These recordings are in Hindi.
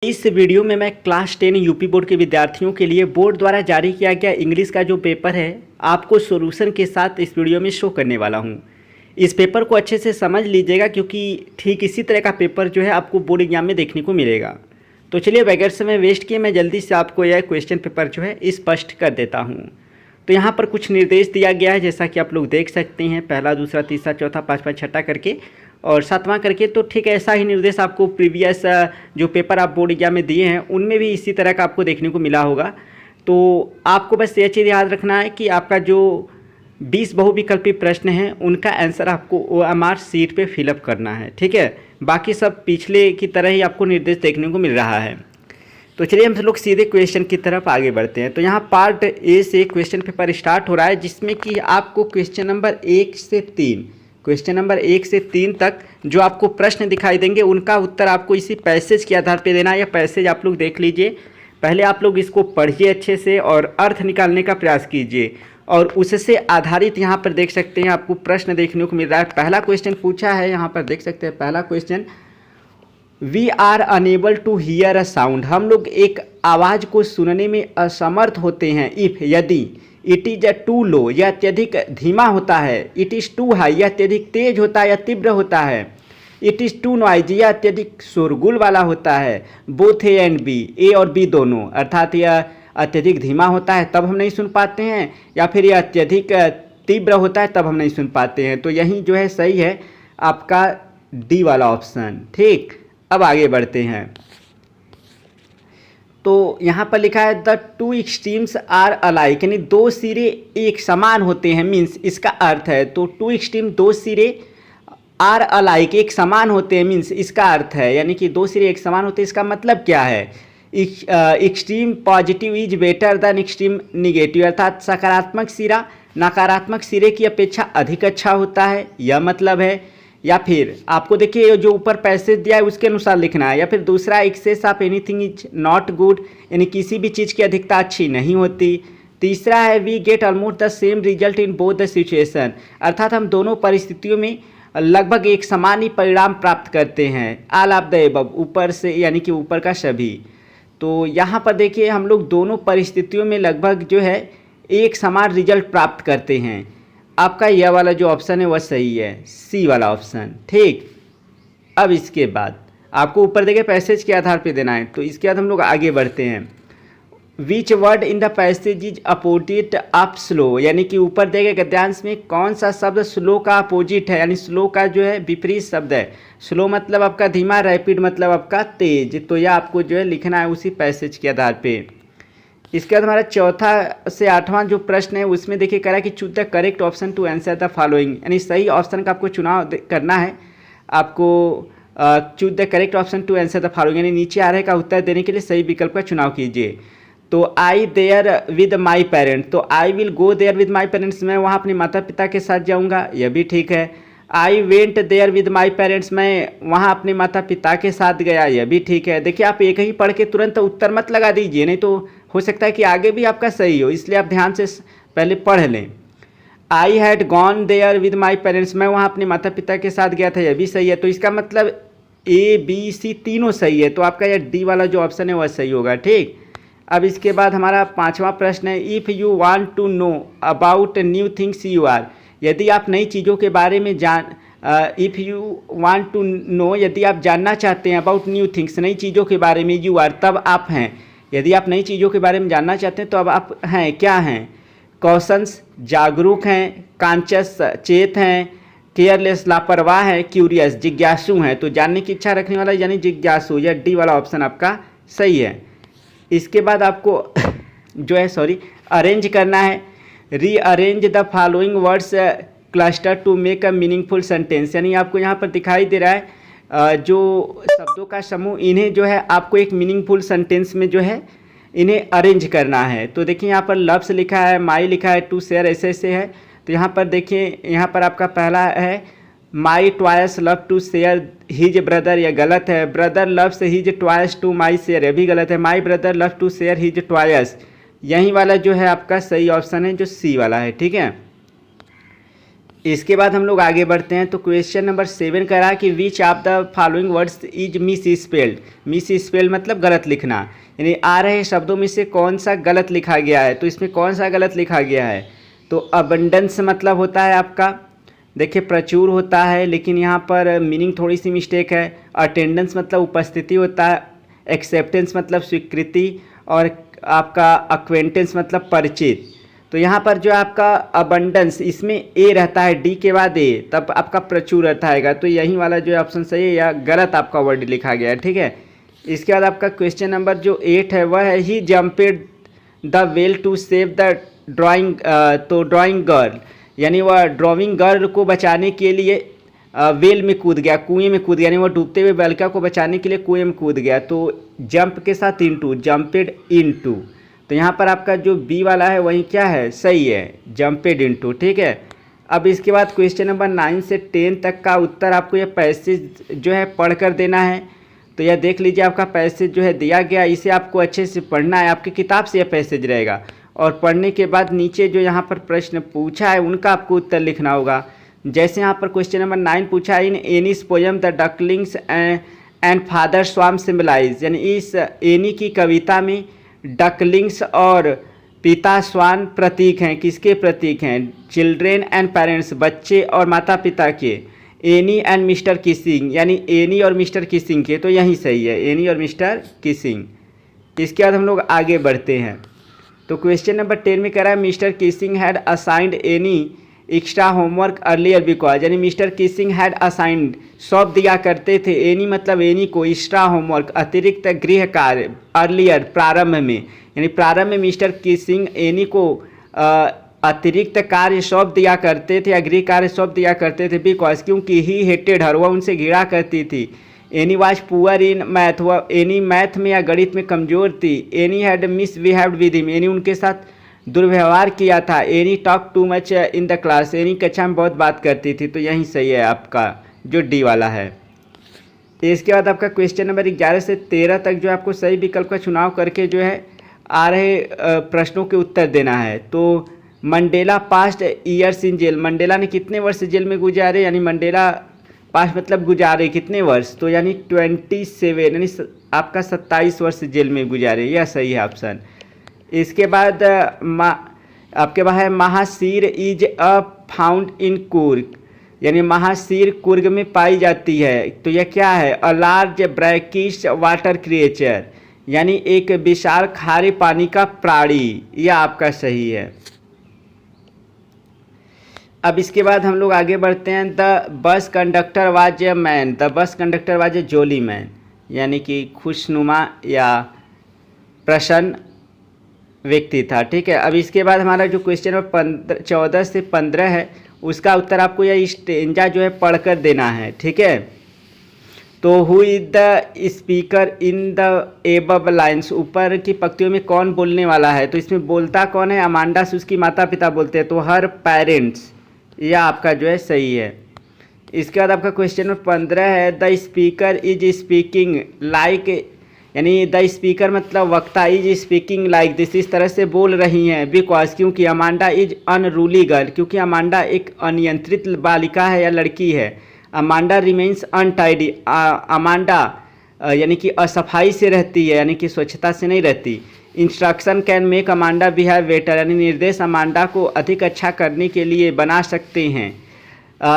इस वीडियो में मैं क्लास 10 यूपी बोर्ड के विद्यार्थियों के लिए बोर्ड द्वारा जारी किया गया इंग्लिश का जो पेपर है आपको सॉल्यूशन के साथ इस वीडियो में शो करने वाला हूं। इस पेपर को अच्छे से समझ लीजिएगा क्योंकि ठीक इसी तरह का पेपर जो है आपको बोर्ड एग्जाम में देखने को मिलेगा। तो चलिए बगैर समय वेस्ट किए मैं जल्दी से आपको यह क्वेश्चन पेपर जो है स्पष्ट कर देता हूँ। तो यहाँ पर कुछ निर्देश दिया गया है जैसा कि आप लोग देख सकते हैं, पहला, दूसरा, तीसरा, चौथा, पाँचवा, छठा करके और सातवां करके। तो ठीक ऐसा ही निर्देश आपको प्रीवियस जो पेपर आप बोर्ड एग्जाम में दिए हैं उनमें भी इसी तरह का आपको देखने को मिला होगा। तो आपको बस ये चीज़ याद रखना है कि आपका जो 20 बहुविकल्पी प्रश्न हैं उनका आंसर आपको OMR शीट पे फिलअप करना है, ठीक है। बाकी सब पिछले की तरह ही आपको निर्देश देखने को मिल रहा है। तो चलिए हम लोग सीधे क्वेश्चन की तरफ आगे बढ़ते हैं। तो यहाँ पार्ट ए से क्वेश्चन पेपर स्टार्ट हो रहा है जिसमें कि आपको क्वेश्चन नंबर 1 से 3 तक जो आपको प्रश्न दिखाई देंगे उनका उत्तर आपको इसी पैसेज के आधार पे देना है। यह पैसेज आप लोग देख लीजिए, पहले आप लोग इसको पढ़िए अच्छे से और अर्थ निकालने का प्रयास कीजिए और उससे आधारित यहाँ पर देख सकते हैं आपको प्रश्न देखने को मिल रहा है। पहला क्वेश्चन पूछा है, यहाँ पर देख सकते हैं पहला question, we are unable to hear a sound. हम लोग एक आवाज़ को सुनने में असमर्थ होते हैं इफ़ यदि it is a to low, यह अत्यधिक धीमा होता है, इट इज़ टू हाई, यह अत्यधिक तेज होता है या तीव्र होता है, इट इज़ टू नॉइजी, यह अत्यधिक शोरगुल वाला होता है, बोथ ए एंड बी, ए और बी दोनों, अर्थात यह अत्यधिक धीमा होता है तब हम नहीं सुन पाते हैं या फिर यह अत्यधिक तीव्र होता है तब हम नहीं सुन पाते हैं। तो यही जो है सही है आपका डी वाला ऑप्शन, ठीक। अब आगे बढ़ते हैं। तो यहाँ पर लिखा है the two extremes are alike, यानी दो सिरे एक समान होते हैं, मीन्स इसका अर्थ है तो टू एक्सट्रीम दो सिरे आर अलाइक एक समान होते हैं, मीन्स इसका अर्थ है यानी कि दो सिरे एक समान होते हैं। इसका मतलब क्या है, extreme positive is better than extreme negative, अर्थात सकारात्मक सिरा नकारात्मक सिरे की अपेक्षा अधिक अच्छा होता है, यह मतलब है। या फिर आपको देखिए जो ऊपर पैसेज दिया है उसके अनुसार लिखना है। या फिर दूसरा, excess of anything is not good, यानी किसी भी चीज़ की अधिकता अच्छी नहीं होती। तीसरा है we get almost the same result in both the situation, अर्थात हम दोनों परिस्थितियों में लगभग एक समान ही परिणाम प्राप्त करते हैं। ऑल ऑफ द एबव, ऊपर से यानी कि ऊपर का सभी। तो यहाँ पर देखिए हम लोग दोनों परिस्थितियों में लगभग जो है एक समान रिजल्ट प्राप्त करते हैं। आपका यह वाला जो ऑप्शन है वह सही है, सी वाला ऑप्शन, ठीक। अब इसके बाद आपको ऊपर देखे पैसेज के आधार पे देना है। तो इसके बाद हम लोग आगे बढ़ते हैं। Which word in the passage is opposite of slow, यानी कि ऊपर देखे गद्यांश में कौन सा शब्द स्लो का अपोजिट है, यानी स्लो का जो है विपरीत शब्द है। स्लो मतलब आपका धीमा, रैपिड मतलब आपका तेज। तो यह आपको जो है लिखना है उसी पैसेज के आधार पे। इसके बाद हमारा चौथा से आठवां जो प्रश्न है उसमें देखिए कह रहा है कि choose the correct option to answer the following, यानी सही ऑप्शन का आपको चुनाव करना है। आपको choose the correct option to answer the following, यानी नीचे आ रहे का उत्तर देने के लिए सही विकल्प का चुनाव कीजिए। तो I there with my parent, तो I will go there with my parents, मैं वहाँ अपने माता पिता के साथ जाऊँगा, यह भी ठीक है। I went there with my parents, मैं वहाँ अपने माता पिता के साथ गया, यह भी ठीक है। देखिए आप एक ही पढ़ के तुरंत उत्तर मत लगा दीजिए, नहीं तो हो सकता है कि आगे भी आपका सही हो, इसलिए आप ध्यान से पहले पढ़ लें। I had gone there with my parents, मैं वहाँ अपने माता पिता के साथ गया था, यह भी सही है। तो इसका मतलब ABC तीनों सही है, तो आपका यह डी वाला जो ऑप्शन है वह सही होगा, ठीक। अब इसके बाद हमारा पांचवा प्रश्न है if you want to know about new things you are, यदि आप नई चीज़ों के बारे में if you want to know, यदि आप जानना चाहते हैं अबाउट न्यू थिंग्स, नई चीज़ों के बारे में, यू आर तब आप हैं। यदि आप नई चीज़ों के बारे में जानना चाहते हैं तो अब आप हैं, क्या हैं, कॉशंस जागरूक हैं, कॉन्शियस चेत हैं, केयरलेस लापरवाह हैं, क्यूरियस जिज्ञासु हैं। तो जानने की इच्छा रखने वाला यानी जिज्ञासु, यह डी वाला ऑप्शन आपका सही है। इसके बाद आपको जो है अरेंज करना है। Rearrange the following words cluster to make a meaningful sentence, यानी आपको यहाँ पर दिखाई दे रहा है जो शब्दों का समूह, इन्हें जो है आपको एक मीनिंगफुल सेंटेंस में जो है इन्हें अरेंज करना है। तो देखिए यहाँ पर लव्स लिखा है, माई लिखा है, टू शेयर ऐसे ऐसे है। तो यहाँ पर देखिए यहाँ पर आपका पहला है my twice love to share his brother, यह गलत है। Brother loves his twice to my share, यह भी गलत है। My brother love to share his twice, यही वाला जो है आपका सही ऑप्शन है जो सी वाला है, ठीक है। इसके बाद हम लोग आगे बढ़ते हैं। तो क्वेश्चन नंबर 7 कह रहा है कि which of the following words is miss spelled. Miss spelled मतलब गलत लिखना, यानी आ रहे शब्दों में से कौन सा गलत लिखा गया है। तो इसमें कौन सा गलत लिखा गया है, तो अबंडेंस मतलब होता है आपका, देखिए प्रचुर होता है, लेकिन यहाँ पर मीनिंग थोड़ी सी मिस्टेक है। अटेंडेंस मतलब उपस्थिति होता है, एक्सेप्टेंस मतलब स्वीकृति, और आपका अक्वेंटेंस मतलब परिचित। तो यहाँ पर जो आपका अबंडेंस, इसमें ए रहता है डी के बाद ए, तब आपका प्रचुर रहता है। तो यही वाला जो ऑप्शन सही है या गलत आपका वर्ड लिखा गया है, ठीक है। इसके बाद आपका क्वेश्चन नंबर जो 8 है वह है he jumped the well to save the drowning. तो ड्राइंग गर्ल, यानी वह ड्राइंग गर्ल को बचाने के लिए वेल में कूद गया, कुएं में कूद गया, यानी वह डूबते हुए बालिका को बचाने के लिए कुएं में कूद गया। तो जंप के साथ इनटू, जंपेड इनटू। तो यहाँ पर आपका जो बी वाला है वही क्या है, सही है, जंपेड इनटू, ठीक है। अब इसके बाद क्वेश्चन नंबर 9 से 10 तक का उत्तर आपको यह पैसेज जो है पढ़कर देना है। तो यह देख लीजिए, आपका पैसेज जो है दिया गया, इसे आपको अच्छे से पढ़ना है, आपकी किताब से यह पैसेज रहेगा। और पढ़ने के बाद नीचे जो यहाँ पर प्रश्न पूछा है उनका आपको उत्तर लिखना होगा। जैसे यहाँ पर क्वेश्चन नंबर 9 पूछा है, in Annie's poem the ducklings and father swan symbolise, यानी इस एनी की कविता में डकलिंग्स और पिता स्वान प्रतीक हैं, किसके प्रतीक हैं, चिल्ड्रेन एंड पेरेंट्स, बच्चे और माता पिता के। एनी एंड मिस्टर किसिंग, यानी एनी और मिस्टर किसिंग के, तो यही सही है, एनी और मिस्टर किसिंग। इसके बाद हम लोग आगे बढ़ते हैं। तो क्वेश्चन नंबर 10 में कह रहा है mister Keesing had assigned any extra homework earlier because, यानी मिस्टर किसिंग हैड असाइंड, सौंप दिया करते थे, एनी मतलब एनी को, एक्स्ट्रा होमवर्क अतिरिक्त गृह कार्य, अर्लियर प्रारंभ में, यानी प्रारंभ में मिस्टर किसिंग एनी को अतिरिक्त कार्य सौंप दिया करते थे या गृह कार्य सौंप दिया करते थे, बिकॉज क्योंकि ही हेटेड हर, वह उनसे घृणा करती थी। Any was poor in math, वह एनी मैथ में या गणित में कमजोर थी। Any had misbehaved with him, any उनके साथ दुर्व्यवहार किया था। Any talk too much in the class, any कक्षा में बहुत बात करती थी। तो यही सही है आपका जो डी वाला है। इसके बाद आपका क्वेश्चन नंबर 11 से 13 तक जो आपको सही विकल्प का चुनाव करके जो है आ रहे प्रश्नों के उत्तर देना है। तो Mandela passed years in jail, Mandela ने कितने वर्ष जेल में गुजारे, यानी मंडेला पास्ट मतलब गुजारे कितने वर्ष, तो यानी 27, यानी आपका 27 वर्ष जेल में गुजारे, यह सही है ऑप्शन। इसके बाद आपके पास है mahseer is a found in Coorg, यानी महासीर कुर्ग में पाई जाती है। तो यह क्या है, a large brackish water creature, यानी एक विशाल खारे पानी का प्राणी, यह आपका सही है। अब इसके बाद हम लोग आगे बढ़ते हैं। The bus conductor was a man, the bus conductor was a jolly man, यानी कि खुशनुमा या प्रसन्न व्यक्ति था, ठीक है। अब इसके बाद हमारा जो क्वेश्चन नंबर 14 से 15 है उसका उत्तर आपको यह स्टेंजा जो है पढ़कर देना है, ठीक है। तो who is the speaker in the above lines, ऊपर की पंक्तियों में कौन बोलने वाला है। तो इसमें बोलता कौन है, अमांडा से उसकी माता पिता बोलते हैं, तो हर पेरेंट्स, यह आपका जो है सही है। इसके बाद आपका क्वेश्चन नंबर 15 है the speaker is speaking like, यानी द स्पीकर मतलब वक्ता, इज स्पीकिंग लाइक दिस, इस तरह से बोल रही हैं, बिकॉज क्योंकि अमांडा इज अनरूली गर्ल, क्योंकि अमांडा एक अनियंत्रित बालिका है या लड़की है। अमांडा रिमेन्स अनटाइडी, अमांडा यानी कि असफाई से रहती है, यानी कि स्वच्छता से नहीं रहती। Instruction can make Amanda behave better, यानी निर्देश अमांडा को अधिक अच्छा करने के लिए बना सकते हैं।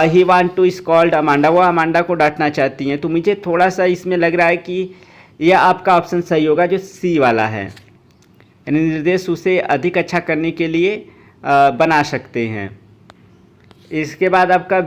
He want to scold Amanda, वह अमांडा को डांटना चाहती हैं। तो मुझे थोड़ा सा इसमें लग रहा है कि यह आपका ऑप्शन सही होगा जो सी वाला है, यानी निर्देश उसे अधिक अच्छा करने के लिए बना सकते हैं। इसके बाद आपका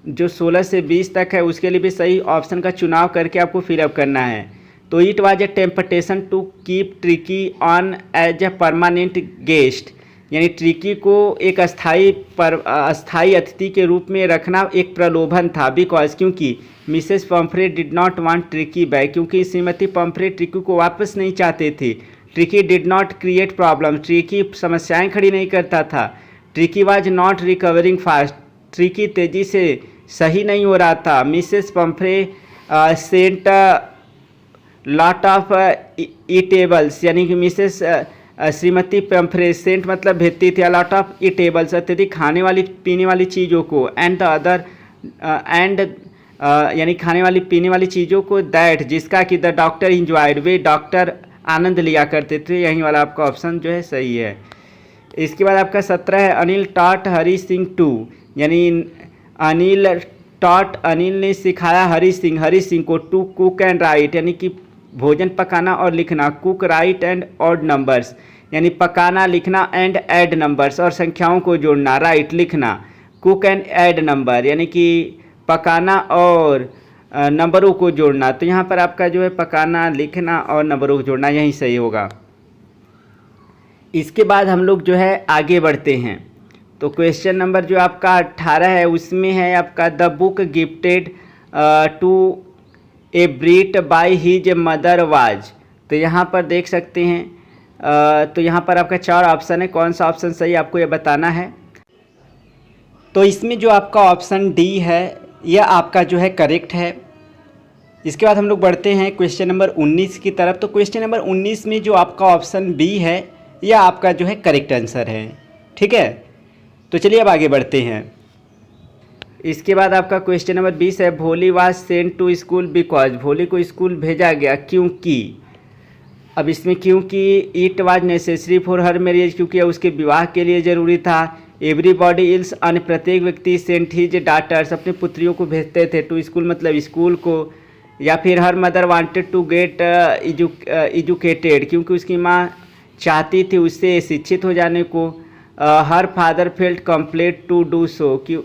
जो 16 से 20 तक है उसके लिए भी सही ऑप्शन का चुनाव करके आपको फिलअप करना है। तो it was a temptation to keep Tricky on as a permanent guest, यानी ट्रिकी को एक अस्थाई अतिथि के रूप में रखना एक प्रलोभन था, बिकॉज क्योंकि Mrs Pumphrey did not want Tricky back, क्योंकि श्रीमती पम्फ्रे ट्रिकी को वापस नहीं चाहते थे। Tricky did not create problem, Tricky समस्याएं खड़ी नहीं करता था। Tricky was not recovering fast, Tricky तेजी से सही नहीं हो रहा था। Mrs Pumphrey sent lot of eatables, यानी कि मिसेस श्रीमती पेम्फ्रेसेंट मतलब भेजती थी अलॉट ऑफ ईटेबल्स अत्यधिक खाने वाली पीने वाली चीज़ों को एंड द अदर एंड यानी खाने वाली पीने वाली चीज़ों को दैट जिसका कि द डॉक्टर इंजॉयड वे डॉक्टर आनंद लिया करते थे। यही वाला आपका ऑप्शन जो है सही है। इसके बाद आपका 17 है अनिल टॉट हरी सिंह टू यानी अनिल ने सिखाया हरी सिंह को टू कुक एंड राइट यानी कि भोजन पकाना और लिखना। Cook right and odd numbers यानी पकाना लिखना एंड ऐड नंबर्स और संख्याओं को जोड़ना। राइट लिखना कुक एंड ऐड नंबर यानी कि पकाना और नंबरों को जोड़ना। तो यहाँ पर आपका जो है पकाना लिखना और नंबरों को जोड़ना यही सही होगा। इसके बाद हम लोग जो है आगे बढ़ते हैं। तो क्वेश्चन नंबर जो आपका 18 है उसमें है आपका the book gifted to a Brit by his mother was. तो यहाँ पर देख सकते हैं तो यहाँ पर आपका 4 ऑप्शन है, कौन सा ऑप्शन सही आपको ये बताना है। तो इसमें जो आपका ऑप्शन डी है यह आपका जो है करेक्ट है। इसके बाद हम लोग बढ़ते हैं क्वेश्चन नंबर 19 की तरफ। तो क्वेश्चन नंबर 19 में जो आपका ऑप्शन बी है यह आपका जो है करेक्ट आंसर है। ठीक है, तो चलिए अब आगे बढ़ते हैं। इसके बाद आपका क्वेश्चन नंबर 20 है Bholi was sent to school because Bholi को स्कूल भेजा गया क्योंकि। अब इसमें क्योंकि it was necessary for her marriage क्योंकि उसके विवाह के लिए ज़रूरी था। एवरीबॉडी इल्स अन्य प्रत्येक व्यक्ति सेंट हिज डाटर्स अपनी पुत्रियों को भेजते थे टू स्कूल मतलब स्कूल को। या फिर her mother wanted to get educated क्योंकि उसकी माँ चाहती थी उससे शिक्षित हो जाने को। Her father felt complete to do so कि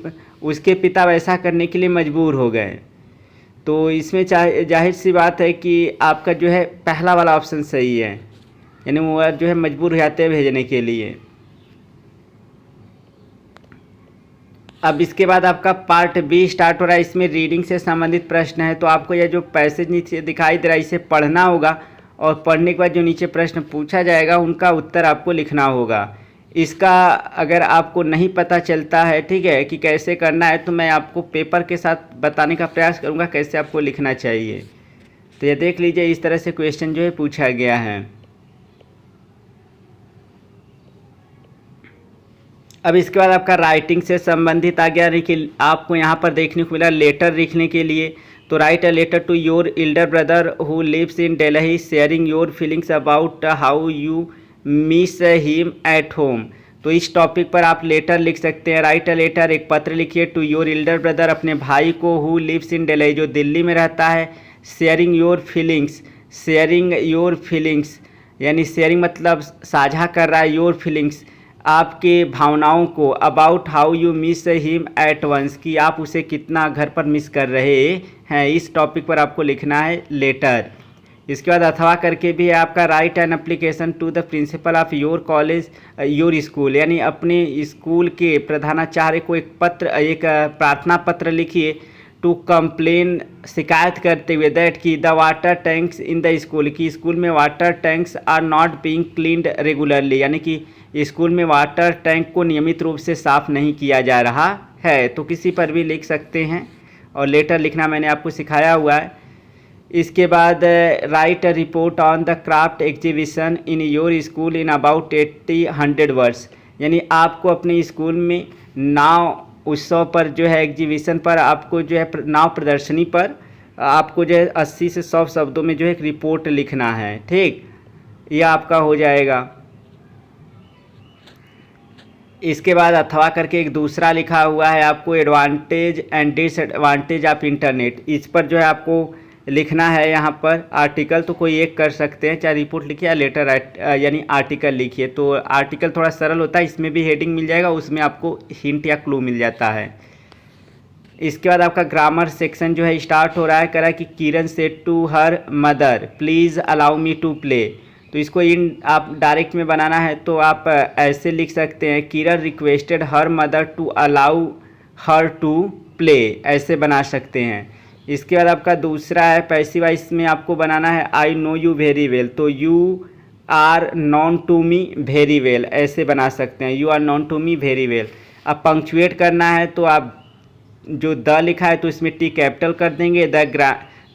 उसके पिता वैसा करने के लिए मजबूर हो गए। तो इसमें जाहिर सी बात है कि आपका जो है पहला वाला ऑप्शन सही है यानी वो जो है मजबूर हो जाते हैं भेजने के लिए। अब इसके बाद आपका पार्ट बी स्टार्ट हो रहा है। इसमें रीडिंग से संबंधित प्रश्न है। तो आपको यह जो पैसेज नीचे दिखाई दे रहा है इसे पढ़ना होगा और पढ़ने के बाद जो नीचे प्रश्न पूछा जाएगा उनका उत्तर आपको लिखना होगा। इसका अगर आपको नहीं पता चलता है ठीक है कि कैसे करना है तो मैं आपको पेपर के साथ बताने का प्रयास करूंगा कैसे आपको लिखना चाहिए। तो ये देख लीजिए इस तरह से क्वेश्चन जो है पूछा गया है। अब इसके बाद आपका राइटिंग से संबंधित आ गया कि आपको यहाँ पर देखने को मिला लेटर लिखने के लिए। तो write a letter to your elder brother who lives in Delhi sharing your feelings about how you miss him at home. तो इस टॉपिक पर आप लेटर लिख सकते हैं। राइट अ लेटर एक पत्र लिखिए टू योर एल्डर ब्रदर अपने भाई को हु लिव्स इन दिल्ली जो दिल्ली में रहता है। शेयरिंग योर फीलिंग्स यानी शेयरिंग मतलब साझा कर रहा है योर फीलिंग्स आपके भावनाओं को। About how you miss him at once कि आप उसे कितना घर पर मिस कर रहे हैं। इस टॉपिक पर आपको लिखना है लेटर। इसके बाद अथवा करके भी है आपका write an application to the principal of your college your school यानी अपने स्कूल के प्रधानाचार्य को एक प्रार्थना पत्र लिखिए टू कंप्लेन शिकायत करते हुए दैट कि the water tanks in the school की स्कूल में water tanks are not being cleaned regularly यानी कि स्कूल में वाटर टैंक को नियमित रूप से साफ़ नहीं किया जा रहा है। तो किसी पर भी लिख सकते हैं और लेटर लिखना मैंने आपको सिखाया हुआ है। इसके बाद right a report on the craft exhibition in your school in about 80-100 words यानी आपको अपने स्कूल में नाव उत्सव पर जो है एग्जीबिशन पर आपको जो है नाव प्रदर्शनी पर आपको जो है 80 से 100 शब्दों में जो है एक रिपोर्ट लिखना है। ठीक, यह आपका हो जाएगा। इसके बाद अथवा करके एक दूसरा लिखा हुआ है आपको advantage and disadvantage of internet. इस पर जो है आपको लिखना है यहाँ पर आर्टिकल। तो कोई एक कर सकते हैं चाहे रिपोर्ट लिखिए या लेटर यानी आर्टिकल लिखिए। तो आर्टिकल थोड़ा सरल होता है इसमें भी हेडिंग मिल जाएगा उसमें आपको हिंट या क्लू मिल जाता है। इसके बाद आपका ग्रामर सेक्शन जो है स्टार्ट हो रहा है। कह रहा है कि Kiran said to her mother please allow me to play. तो इसको आप डायरेक्ट में बनाना है तो आप ऐसे लिख सकते हैं Kiran requested her mother to allow her to play ऐसे बना सकते हैं। इसके बाद आपका दूसरा है पैसिव वॉइस में आपको बनाना है I know you very well. तो you are known to me very well ऐसे बना सकते हैं you are known to me very well. अब पंक्चुएट करना है तो आप जो द लिखा है तो इसमें टी कैपिटल कर देंगे।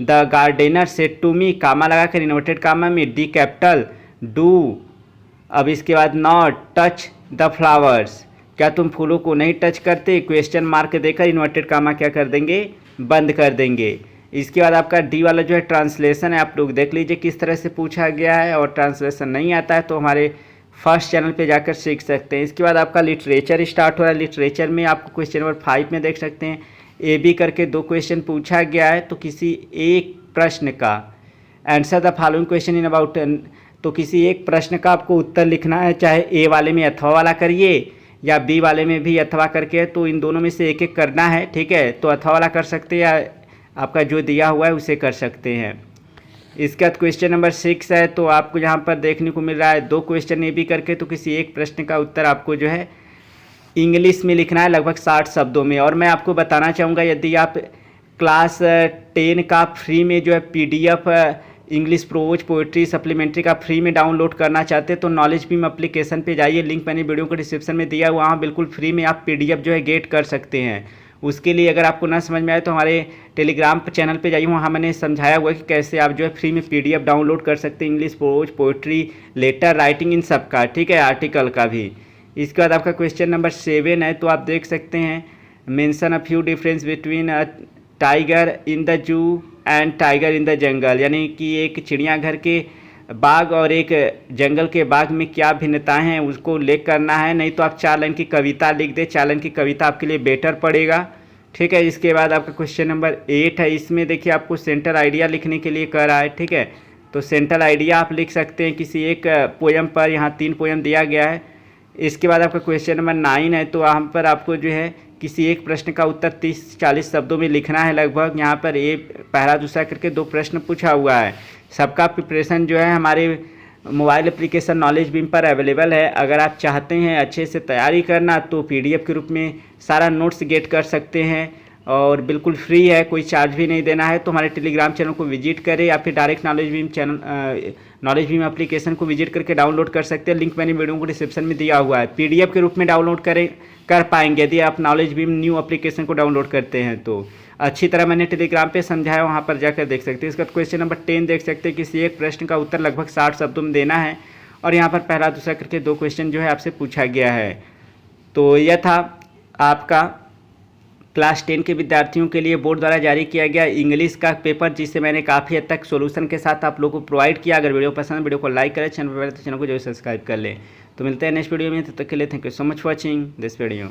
The gardener said to me comma लगा कर इन्वर्टेड कामा में डी कैपिटल डू अब इसके बाद नॉट टच द फ्लावर्स, क्या तुम फूलों को नहीं टच करते, क्वेश्चन मार्क देकर इन्वर्टेड कामा क्या कर देंगे, बंद कर देंगे। इसके बाद आपका डी वाला जो है ट्रांसलेशन है, आप लोग देख लीजिए किस तरह से पूछा गया है, और ट्रांसलेशन नहीं आता है तो हमारे फर्स्ट चैनल पे जाकर सीख सकते हैं। इसके बाद आपका लिटरेचर स्टार्ट हो रहा है। लिटरेचर में आपको क्वेश्चन नंबर 5 में देख सकते हैं ए बी करके 2 क्वेश्चन पूछा गया है, तो किसी एक प्रश्न का answer the following question in about, तो किसी एक प्रश्न का आपको उत्तर लिखना है, चाहे ए वाले में अथवा वाला करिए या बी वाले में भी अथवा करके, तो इन दोनों में से एक एक करना है, ठीक है। तो अथवा वाला कर सकते हैं या आपका जो दिया हुआ है उसे कर सकते हैं। इसके बाद क्वेश्चन नंबर 6 है, तो आपको यहाँ पर देखने को मिल रहा है 2 क्वेश्चन ए बी करके, तो किसी एक प्रश्न का उत्तर आपको जो है इंग्लिश में लिखना है लगभग 60 शब्दों में। और मैं आपको बताना चाहूँगा यदि आप क्लास 10 का फ्री में जो है PDF English prose poetry supplementary का फ्री में डाउनलोड करना चाहते हैं तो नॉलेज बीम एप्लीकेशन पे जाइए, लिंक मैंने वीडियो को डिस्क्रिप्शन में दिया, वहाँ बिल्कुल फ्री में आप PDF जो है गेट कर सकते हैं। उसके लिए अगर आपको ना समझ में आए तो हमारे टेलीग्राम चैनल पे जाइए, वहाँ मैंने समझाया हुआ है कि कैसे आप जो है फ्री में PDF डाउनलोड कर सकते हैं, English prose poetry letter writing इन सब का, ठीक है, आर्टिकल का भी। इसके बाद आपका क्वेश्चन नंबर 7 है, तो आप देख सकते हैं mention a few difference between a tiger in the zoo and tiger in the jungle, यानी कि एक चिड़ियाघर के बाग और एक जंगल के बाग में क्या भिन्नताएं हैं उसको उल्लेख करना है। नहीं तो आप 4 लाइन की कविता लिख दे, 4 लाइन की कविता आपके लिए बेटर पड़ेगा, ठीक है। इसके बाद आपका क्वेश्चन नंबर 8 है, इसमें देखिए आपको सेंटर आइडिया लिखने के लिए कह रहा है, ठीक है। तो सेंटर आइडिया आप लिख सकते हैं किसी एक पोएम पर, यहाँ 3 पोएम दिया गया है। इसके बाद आपका क्वेश्चन नंबर 9 है, तो वहाँ पर आपको जो है किसी एक प्रश्न का उत्तर 30-40 शब्दों में लिखना है लगभग। यहाँ पर ए पहला दूसरा करके 2 प्रश्न पूछा हुआ है। सबका प्रिपरेशन जो है हमारे मोबाइल एप्लीकेशन नॉलेज बीम पर अवेलेबल है। अगर आप चाहते हैं अच्छे से तैयारी करना तो PDF के रूप में सारा नोट्स गेट कर सकते हैं और बिल्कुल फ्री है, कोई चार्ज भी नहीं देना है। तो हमारे टेलीग्राम चैनल को विजिट करें या फिर direct knowledge beam channel knowledge beam application को विजिट करके डाउनलोड कर सकते हैं। लिंक मैंने वीडियो को डिस्क्रिप्शन में दिया हुआ है। PDF के रूप में डाउनलोड कर पाएंगे यदि आप नॉलेज बीम न्यू एप्लीकेशन को डाउनलोड करते हैं तो। अच्छी तरह मैंने टेलीग्राम पे समझाया, वहाँ पर जाकर देख सकते हैं। इसका क्वेश्चन नंबर 10 देख सकते हैं, किसी एक प्रश्न का उत्तर लगभग 60 शब्दों में देना है और यहाँ पर पहला दूसरा करके 2 क्वेश्चन जो है आपसे पूछा गया है। तो यह था आपका क्लास 10 के विद्यार्थियों के लिए बोर्ड द्वारा जारी किया गया इंग्लिश का पेपर, जिसे मैंने काफ़ी हद तक सॉल्यूशन के साथ आप लोगों को प्रोवाइड किया। अगर वीडियो पसंद है वीडियो को लाइक करें, चैनल पर तो चैनल को जरूर सब्सक्राइब कर लें। तो मिलते हैं नेक्स्ट वीडियो में, तब तक के लिए thank you so much for watching this video.